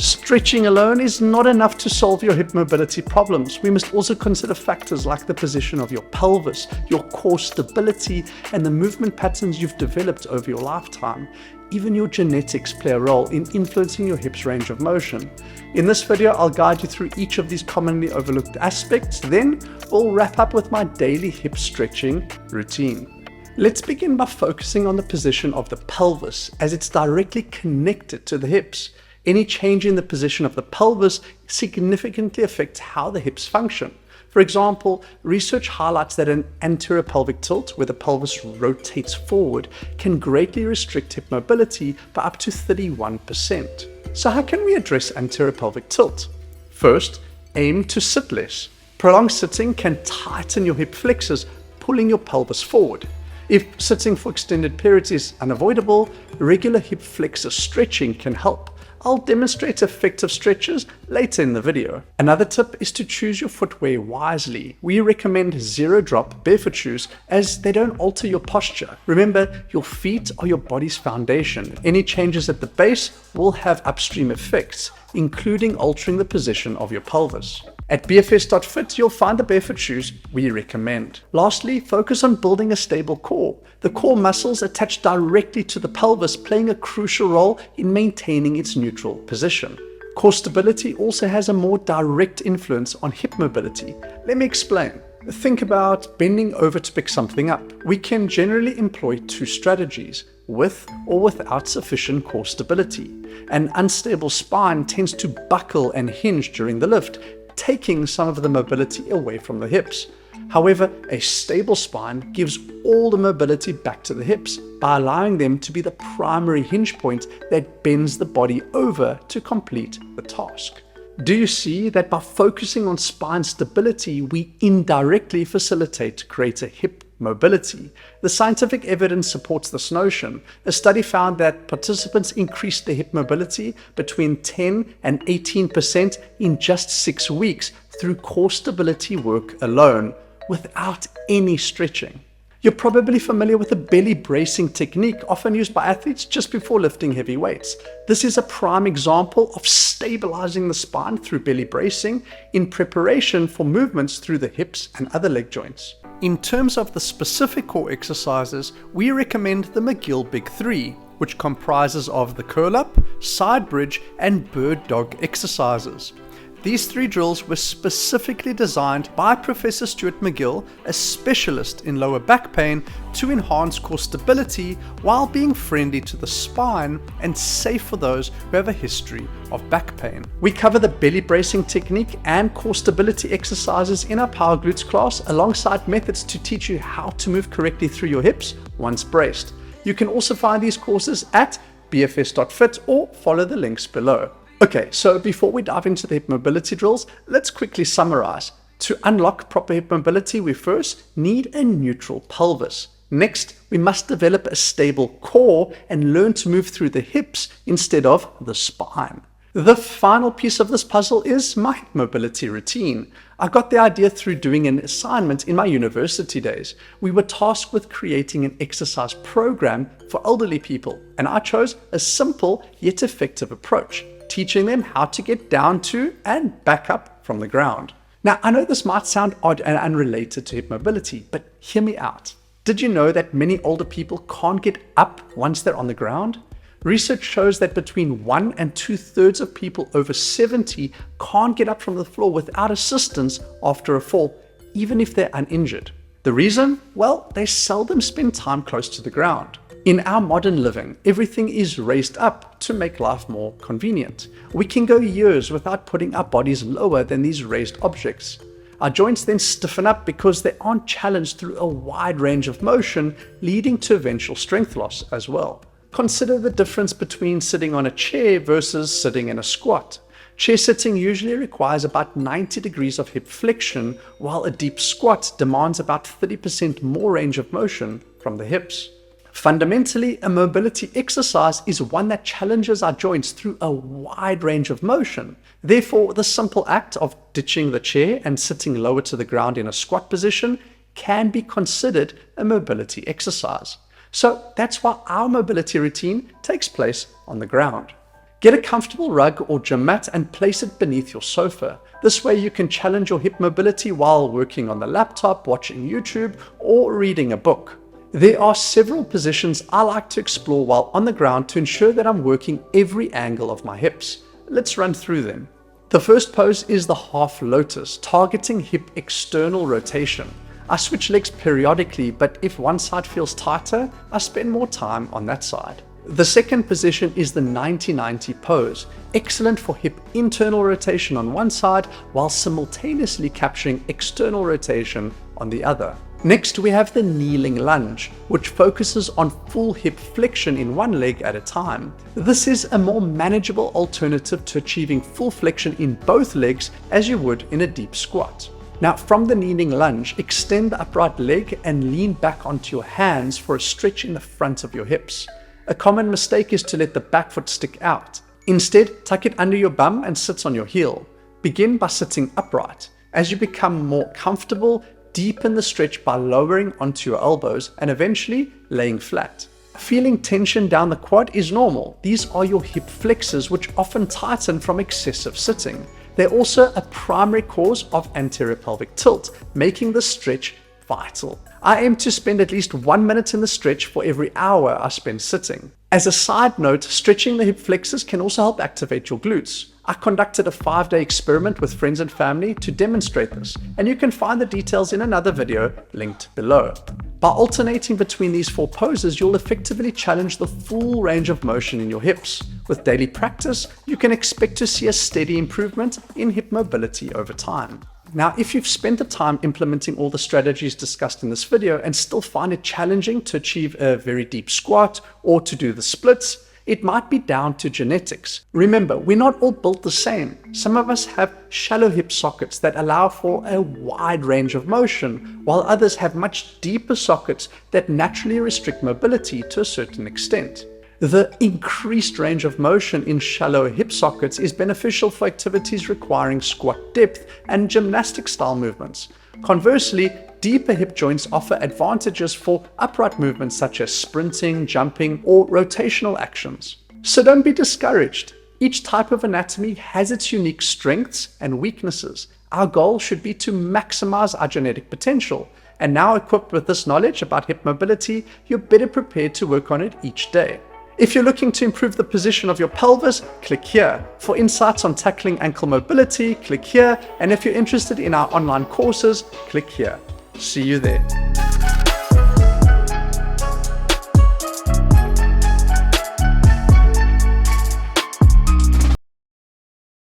Stretching alone is not enough to solve your hip mobility problems. We must also consider factors like the position of your pelvis, your core stability, and the movement patterns you've developed over your lifetime. Even your genetics play a role in influencing your hip's range of motion. In this video, I'll guide you through each of these commonly overlooked aspects. Then we'll wrap up with my daily hip stretching routine. Let's begin by focusing on the position of the pelvis, as it's directly connected to the hips. Any change in the position of the pelvis significantly affects how the hips function. For example, research highlights that an anterior pelvic tilt, where the pelvis rotates forward, can greatly restrict hip mobility by up to 31%. So how can we address anterior pelvic tilt? First, aim to sit less. Prolonged sitting can tighten your hip flexors, pulling your pelvis forward. If sitting for extended periods is unavoidable, regular hip flexor stretching can help. I'll demonstrate effective stretches later in the video. Another tip is to choose your footwear wisely. We recommend zero-drop barefoot shoes as they don't alter your posture. Remember, your feet are your body's foundation. Any changes at the base will have upstream effects, including altering the position of your pelvis. At bfs.fit, you'll find the barefoot shoes we recommend. Lastly, focus on building a stable core. The core muscles attach directly to the pelvis, playing a crucial role in maintaining its neutral position. Core stability also has a more direct influence on hip mobility. Let me explain. Think about bending over to pick something up. We can generally employ two strategies, with or without sufficient core stability. An unstable spine tends to buckle and hinge during the lift, taking some of the mobility away from the hips. However, a stable spine gives all the mobility back to the hips by allowing them to be the primary hinge point that bends the body over to complete the task. Do you see that by focusing on spine stability, we indirectly facilitate greater hip mobility? The scientific evidence supports this notion. A study found that participants increased their hip mobility between 10 and 18% in just 6 weeks through core stability work alone, without any stretching. You're probably familiar with the belly bracing technique often used by athletes just before lifting heavy weights. This is a prime example of stabilizing the spine through belly bracing in preparation for movements through the hips and other leg joints. In terms of the specific core exercises, we recommend the McGill Big 3, which comprises of the curl-up, side bridge, and bird dog exercises. These 3 drills were specifically designed by Professor Stuart McGill, a specialist in lower back pain, to enhance core stability while being friendly to the spine and safe for those who have a history of back pain. We cover the belly bracing technique and core stability exercises in our Power Glutes class, alongside methods to teach you how to move correctly through your hips once braced. You can also find these courses at bfs.fit or follow the links below. Okay, so before we dive into the hip mobility drills, let's quickly summarize. To unlock proper hip mobility, we first need a neutral pelvis. Next, we must develop a stable core and learn to move through the hips instead of the spine. The final piece of this puzzle is my hip mobility routine. I got the idea through doing an assignment in my university days. We were tasked with creating an exercise program for elderly people, and I chose a simple yet effective approach, teaching them how to get down to and back up from the ground. Now, I know this might sound odd and unrelated to hip mobility, but hear me out. Did you know that many older people can't get up once they're on the ground? Research shows that between 1 and 2/3 of people over 70 can't get up from the floor without assistance after a fall, even if they're uninjured. The reason? Well, they seldom spend time close to the ground. In our modern living, everything is raised up to make life more convenient. We can go years without putting our bodies lower than these raised objects. Our joints then stiffen up because they aren't challenged through a wide range of motion, leading to eventual strength loss as well. Consider the difference between sitting on a chair versus sitting in a squat. Chair sitting usually requires about 90 degrees of hip flexion, while a deep squat demands about 30% more range of motion from the hips. Fundamentally, a mobility exercise is one that challenges our joints through a wide range of motion. Therefore, the simple act of ditching the chair and sitting lower to the ground in a squat position can be considered a mobility exercise. So that's why our mobility routine takes place on the ground. Get a comfortable rug or gym mat and place it beneath your sofa. This way you can challenge your hip mobility while working on the laptop, watching YouTube, or reading a book. There are several positions I like to explore while on the ground to ensure that I'm working every angle of my hips. Let's run through them. The first pose is the half lotus, targeting hip external rotation. I switch legs periodically, but if one side feels tighter, I spend more time on that side. The second position is the 90-90 pose, excellent for hip internal rotation on one side while simultaneously capturing external rotation on the other. Next, we have the kneeling lunge, which focuses on full hip flexion in one leg at a time. This is a more manageable alternative to achieving full flexion in both legs as you would in a deep squat. Now, from the kneeling lunge, extend the upright leg and lean back onto your hands for a stretch in the front of your hips. A common mistake is to let the back foot stick out. Instead, tuck it under your bum and sit on your heel. Begin by sitting upright. As you become more comfortable, deepen the stretch by lowering onto your elbows and eventually laying flat. Feeling tension down the quad is normal. These are your hip flexors, which often tighten from excessive sitting. They're also a primary cause of anterior pelvic tilt, making the stretch vital. I aim to spend at least 1 minute in the stretch for every hour I spend sitting. As a side note, stretching the hip flexors can also help activate your glutes. I conducted a 5-day experiment with friends and family to demonstrate this, and you can find the details in another video linked below. By alternating between these 4 poses, you'll effectively challenge the full range of motion in your hips. With daily practice, you can expect to see a steady improvement in hip mobility over time. Now, if you've spent the time implementing all the strategies discussed in this video and still find it challenging to achieve a very deep squat or to do the splits, it might be down to genetics. Remember, we're not all built the same. Some of us have shallow hip sockets that allow for a wide range of motion, while others have much deeper sockets that naturally restrict mobility to a certain extent. The increased range of motion in shallow hip sockets is beneficial for activities requiring squat depth and gymnastic style movements. Conversely, deeper hip joints offer advantages for upright movements such as sprinting, jumping, or rotational actions. So don't be discouraged. Each type of anatomy has its unique strengths and weaknesses. Our goal should be to maximize our genetic potential. And now, equipped with this knowledge about hip mobility, you're better prepared to work on it each day. If you're looking to improve the position of your pelvis, click here. For insights on tackling ankle mobility, click here. And if you're interested in our online courses, click here. See you there.